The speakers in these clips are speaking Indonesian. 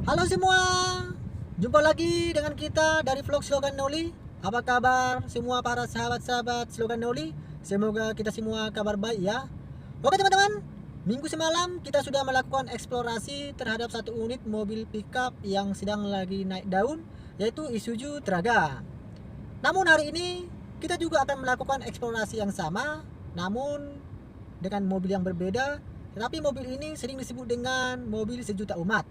Halo semua, jumpa lagi dengan kita dari vlog Slogan Noli. Apa kabar semua para sahabat-sahabat Slogan Noli? Semoga kita semua kabar baik ya. Oke teman-teman, minggu semalam kita sudah melakukan eksplorasi terhadap satu unit mobil pickup yang sedang lagi naik daun, yaitu Isuzu Traga. Namun hari ini kita juga akan melakukan eksplorasi yang sama, namun dengan mobil yang berbeda. Tetapi mobil ini sering disebut dengan mobil sejuta umat.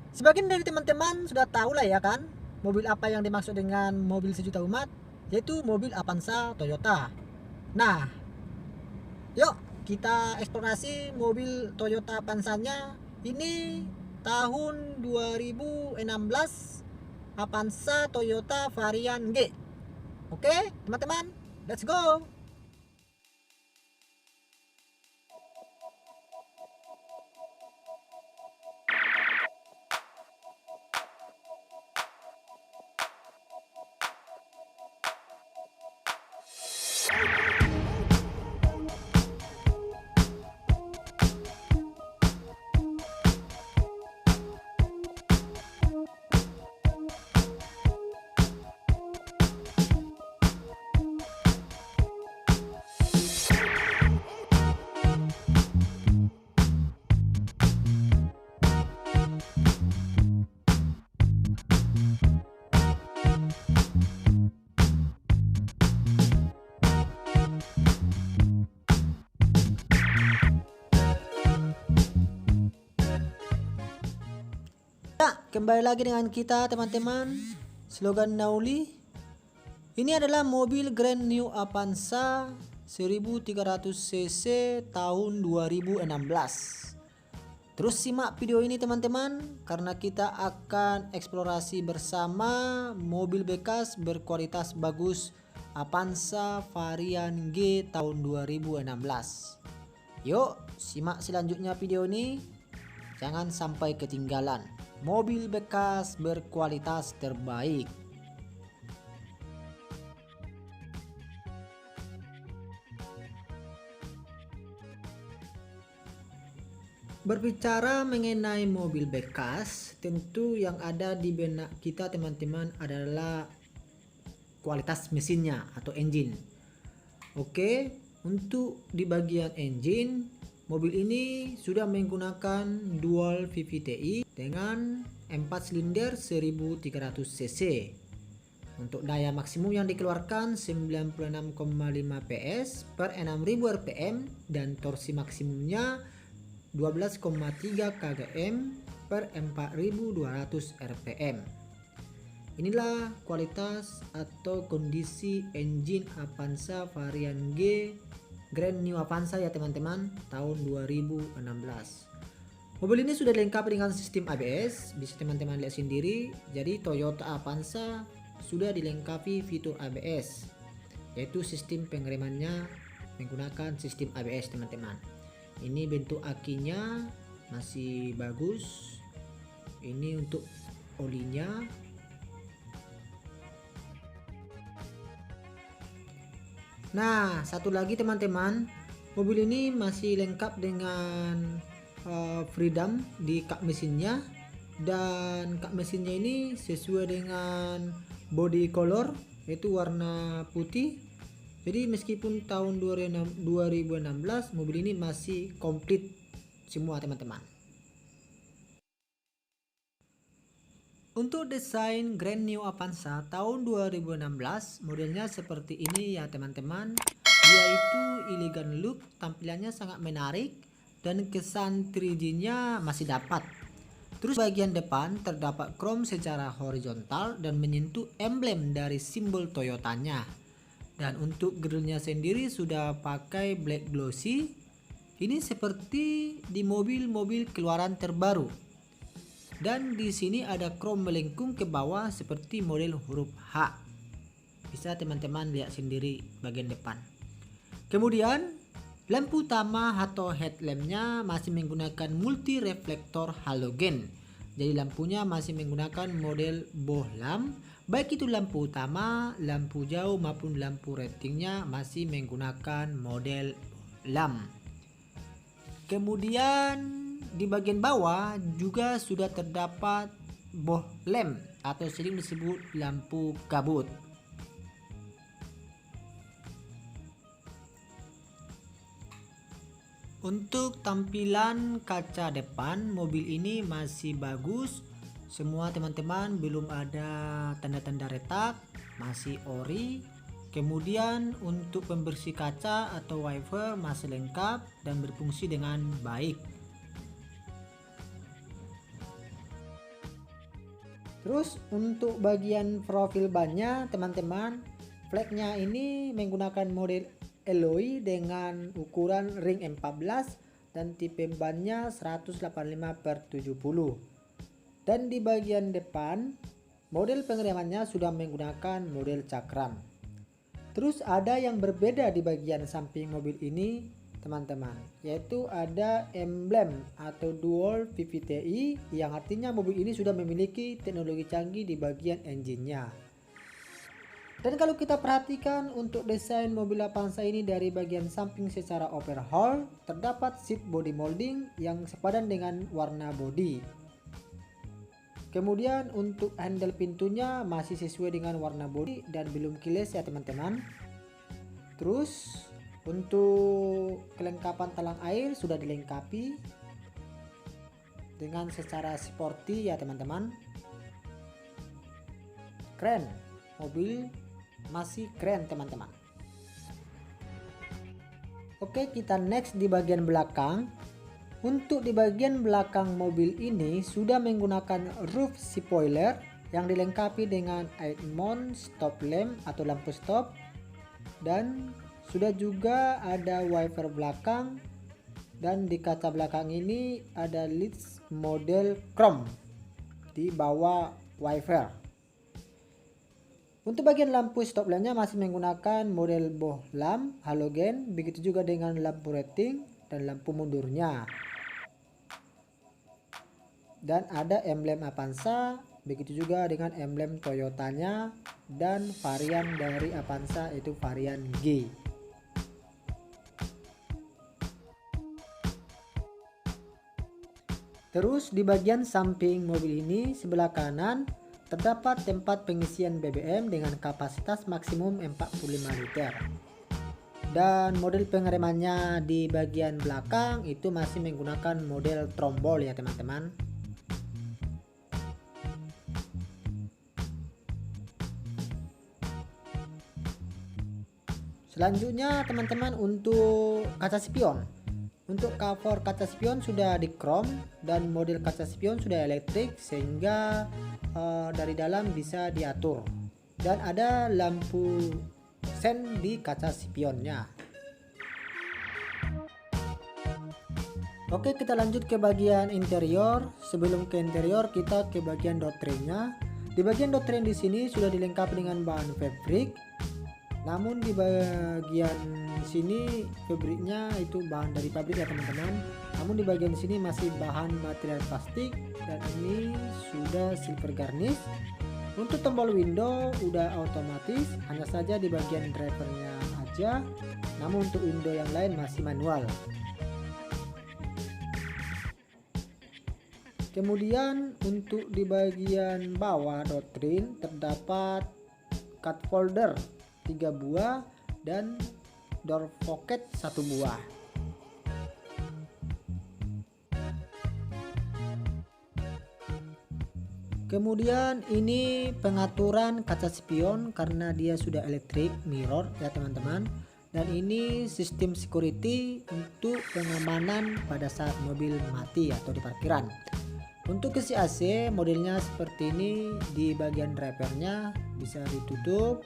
Sebagian dari teman-teman sudah tahu lah ya kan, mobil apa yang dimaksud dengan mobil sejuta umat, yaitu mobil Avanza Toyota. Nah, yuk kita eksplorasi mobil Toyota Avanza-nya. Ini tahun 2016, Avanza Toyota varian G. Oke, teman-teman, let's go. Ya, kembali lagi dengan kita teman-teman. Slogan Nauli. Ini adalah mobil Grand New Avanza 1300 cc tahun 2016. Terus simak video ini teman-teman, karena kita akan eksplorasi bersama mobil bekas berkualitas bagus Avanza varian G tahun 2016. Yuk simak selanjutnya video ini, jangan sampai ketinggalan. Mobil bekas berkualitas terbaik. Berbicara mengenai mobil bekas, tentu yang ada di benak kita teman-teman adalah kualitas mesinnya atau engine. Oke, untuk di bagian engine, mobil ini sudah menggunakan dual VVTi dengan 4 silinder 1300 cc. Untuk daya maksimum yang dikeluarkan 96,5 PS per 6000 rpm dan torsi maksimumnya 12,3 kgm per 4200 rpm. Inilah kualitas atau kondisi engine Avanza varian G Grand New Avanza ya teman-teman, tahun 2016. Mobil ini sudah dilengkapi dengan sistem ABS, bisa teman-teman lihat sendiri. Jadi Toyota Avanza sudah dilengkapi fitur ABS, yaitu sistem pengeremannya menggunakan sistem ABS teman-teman. Ini bentuk akinya masih bagus. Ini untuk olinya. Nah, satu lagi teman-teman, mobil ini masih lengkap dengan freedom di kap mesinnya, dan kap mesinnya ini sesuai dengan body color, yaitu warna putih. Jadi meskipun tahun 2016, mobil ini masih komplit semua teman-teman. Untuk desain Grand New Avanza tahun 2016, modelnya seperti ini ya teman-teman. Dia itu elegan look, tampilannya sangat menarik dan kesan 3D-nya masih dapat. Terus bagian depan terdapat chrome secara horizontal dan menyentuh emblem dari simbol Toyotanya. Dan untuk grillnya sendiri sudah pakai black glossy. Ini seperti di mobil-mobil keluaran terbaru. Dan di sini ada chrome melengkung ke bawah seperti model huruf H. Bisa teman-teman lihat sendiri bagian depan. Kemudian lampu utama atau headlampnya masih menggunakan multi reflektor halogen. Jadi lampunya masih menggunakan model bohlam. Baik itu lampu utama, lampu jauh maupun lampu ratingnya masih menggunakan model bohlam. Kemudian di bagian bawah juga sudah terdapat boh lem atau sering disebut lampu kabut. Untuk tampilan kaca depan mobil ini masih bagus. Semua teman-teman, belum ada tanda-tanda retak, masih ori. Kemudian untuk pembersih kaca atau wiper masih lengkap dan berfungsi dengan baik. Terus untuk bagian profil bannya teman-teman, flagnya ini menggunakan model alloy dengan ukuran ring 14 dan tipe bannya 185/70. Dan di bagian depan model pengeremannya sudah menggunakan model cakram. Terus ada yang berbeda di bagian samping mobil ini teman-teman, yaitu ada emblem atau dual VVTi yang artinya mobil ini sudah memiliki teknologi canggih di bagian engine-nya. Dan kalau kita perhatikan untuk desain mobil Avanza ini dari bagian samping secara overhaul, terdapat seat body molding yang sepadan dengan warna body. Kemudian untuk handle pintunya masih sesuai dengan warna body dan belum keyless ya teman-teman. Terus untuk kelengkapan talang air sudah dilengkapi dengan secara sporty ya teman-teman. Keren, mobil masih keren teman-teman. Oke, kita next di bagian belakang. Untuk di bagian belakang mobil ini sudah menggunakan roof spoiler yang dilengkapi dengan 8 mount stop lamp atau lampu stop, dan sudah juga ada wiper belakang, dan di kaca belakang ini ada lids model chrome di bawah wiper. Untuk bagian lampu stop lampnya masih menggunakan model boh lamp halogen, begitu juga dengan lampu rating dan lampu mundurnya. Dan ada emblem Avanza, begitu juga dengan emblem Toyotanya dan varian dari Avanza itu varian G. Terus di bagian samping mobil ini sebelah kanan terdapat tempat pengisian BBM dengan kapasitas maksimum 45 liter. Dan model pengeremannya di bagian belakang itu masih menggunakan model trombol ya teman-teman. Selanjutnya teman-teman, untuk kaca spion. Untuk cover kaca spion sudah di chrome dan model kaca spion sudah elektrik sehingga dari dalam bisa diatur. Dan ada lampu sen di kaca spionnya. Oke, kita lanjut ke bagian interior. Sebelum ke interior kita ke bagian doktrinnya. Di bagian doktrin di sini sudah dilengkapi dengan bahan fabric. Namun di bagian sini fabriknya itu bahan dari pabrik ya teman-teman. Namun di bagian sini masih bahan material plastik dan ini sudah silver garnish. Untuk tombol window udah otomatis, hanya saja di bagian drivernya aja. Namun untuk window yang lain masih manual. Kemudian untuk di bagian bawah doktrin terdapat cut holder 3 buah dan door pocket 1 buah. Kemudian ini pengaturan kaca spion karena dia sudah electric mirror ya teman-teman. Dan ini sistem security untuk pengamanan pada saat mobil mati atau di parkiran. Untuk kesi AC modelnya seperti ini, di bagian drivernya bisa ditutup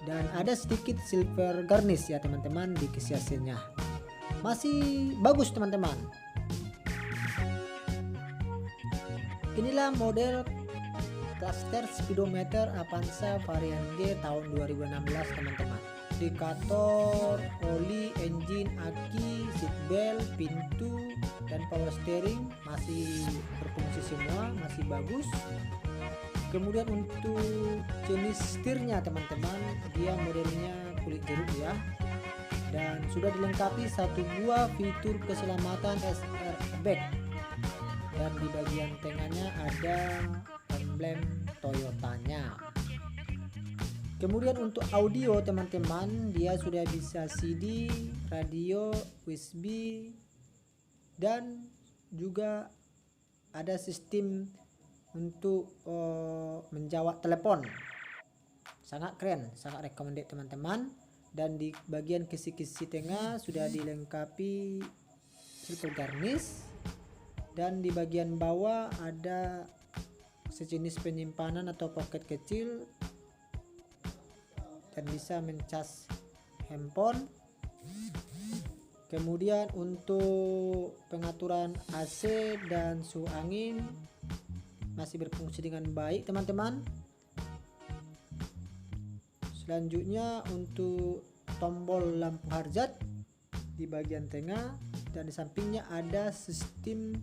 dan ada sedikit silver garnish ya teman-teman di kesi AC-nya. Masih bagus teman-teman. Inilah model cluster speedometer Avanza varian G tahun 2016 teman-teman. Indikator, oli, engine, aki, seatbelt, pintu, dan power steering masih berfungsi semua, masih bagus. Kemudian untuk jenis setirnya teman-teman, dia modelnya kulit jeruk ya, dan sudah dilengkapi 1 buah fitur keselamatan SR airbag dan di bagian tengahnya ada emblem Toyotanya. Kemudian untuk audio teman-teman, dia sudah bisa CD, radio, USB, dan juga ada sistem untuk menjawab telepon. Sangat keren, sangat recommended teman-teman. Dan di bagian kisi-kisi tengah sudah dilengkapi silver garnish, dan di bagian bawah ada sejenis penyimpanan atau pocket kecil dan bisa mencas handphone. Kemudian untuk pengaturan AC dan suhu angin masih berfungsi dengan baik teman-teman. Selanjutnya untuk tombol lampu hazard di bagian tengah, dan di sampingnya ada sistem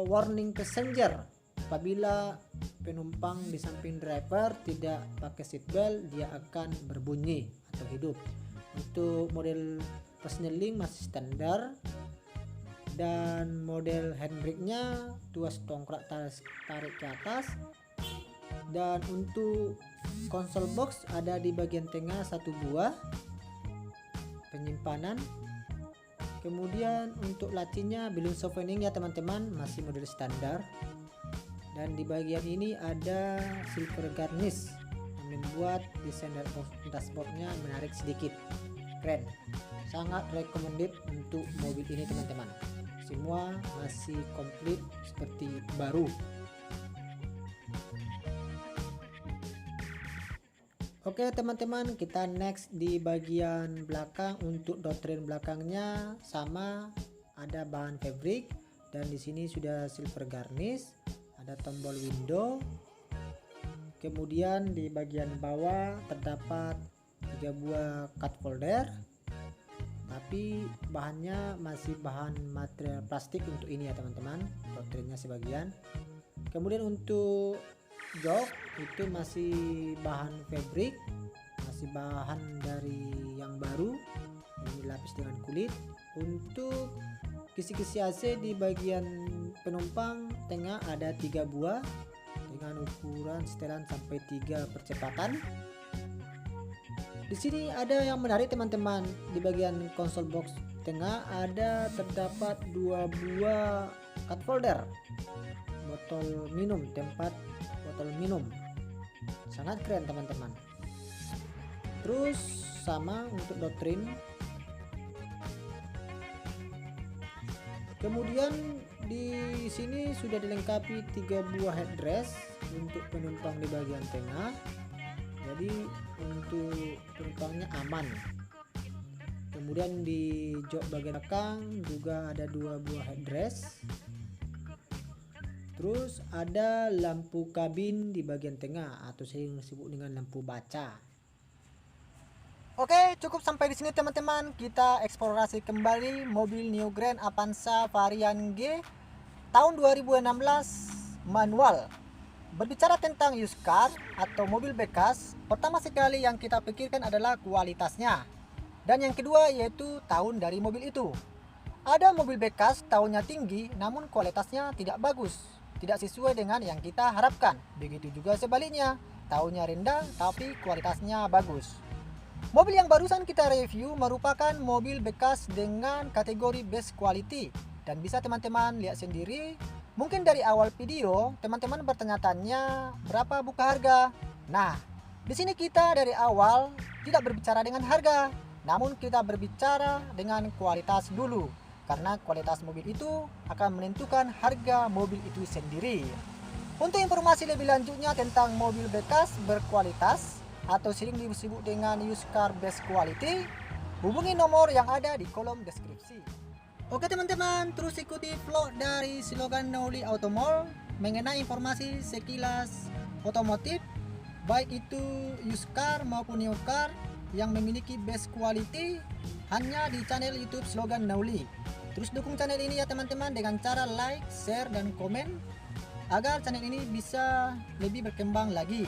warning passenger. Apabila penumpang di samping driver tidak pakai seatbelt, dia akan berbunyi atau hidup. Untuk model persneling masih standar, dan model handbrake-nya tuas dongkrak tarik ke atas. Dan untuk konsol box ada di bagian tengah satu buah penyimpanan. Kemudian untuk lacinya belum softening ya teman-teman, masih model standar. Dan di bagian ini ada silver garnish yang membuat desain dashboardnya menarik sedikit. Keren, sangat recommended untuk mobil ini teman-teman. Semua masih komplit seperti baru. Oke teman-teman, kita next di bagian belakang. Untuk doktrin belakangnya sama, ada bahan fabric, dan di sini sudah silver garnish, ada tombol window. Kemudian di bagian bawah terdapat 3 buah cup holder, tapi bahannya masih bahan material plastik untuk ini ya teman-teman, doktrinnya sebagian. Kemudian untuk jok itu masih bahan fabric, masih bahan dari yang baru, ini dilapis dengan kulit. Untuk kisi-kisi AC di bagian penumpang tengah ada 3 buah dengan ukuran setelan sampai 3 percepatan. Di sini ada yang menarik teman-teman, di bagian konsol box tengah terdapat 2 buah cup holder botol minum, tempat botol minum. Sangat keren teman-teman. Terus sama untuk doktrin. Kemudian di sini sudah dilengkapi 3 buah headrest untuk penumpang di bagian tengah. Jadi untuk penumpangnya aman. Kemudian di jok bagian belakang juga ada 2 buah headrest. Terus ada lampu kabin di bagian tengah atau sering disebut dengan lampu baca. Oke, cukup sampai di sini teman-teman. Kita eksplorasi kembali mobil New Grand Avanza varian G tahun 2016 manual. Berbicara tentang used car atau mobil bekas, pertama sekali yang kita pikirkan adalah kualitasnya. Dan yang kedua yaitu tahun dari mobil itu. Ada mobil bekas tahunnya tinggi namun kualitasnya tidak bagus, tidak sesuai dengan yang kita harapkan. Begitu juga sebaliknya, tahunnya rendah tapi kualitasnya bagus. Mobil yang barusan kita review merupakan mobil bekas dengan kategori best quality, dan bisa teman-teman lihat sendiri. Mungkin dari awal video teman-teman bertanya-tanya berapa buka harga. Nah, di sini kita dari awal tidak berbicara dengan harga, namun kita berbicara dengan kualitas dulu. Karena kualitas mobil itu akan menentukan harga mobil itu sendiri. Untuk informasi lebih lanjutnya tentang mobil bekas berkualitas atau sering disebut dengan used car best quality, hubungi nomor yang ada di kolom deskripsi. Oke teman-teman, terus ikuti vlog dari Slogan Nowly Automall mengenai informasi sekilas otomotif, baik itu used car maupun new car yang memiliki best quality, hanya di channel YouTube Slogan Nowly. Terus dukung channel ini ya teman-teman dengan cara like, share, dan komen agar channel ini bisa lebih berkembang lagi.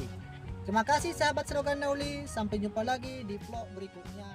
Terima kasih sahabat Slogan Nowly, sampai jumpa lagi di vlog berikutnya.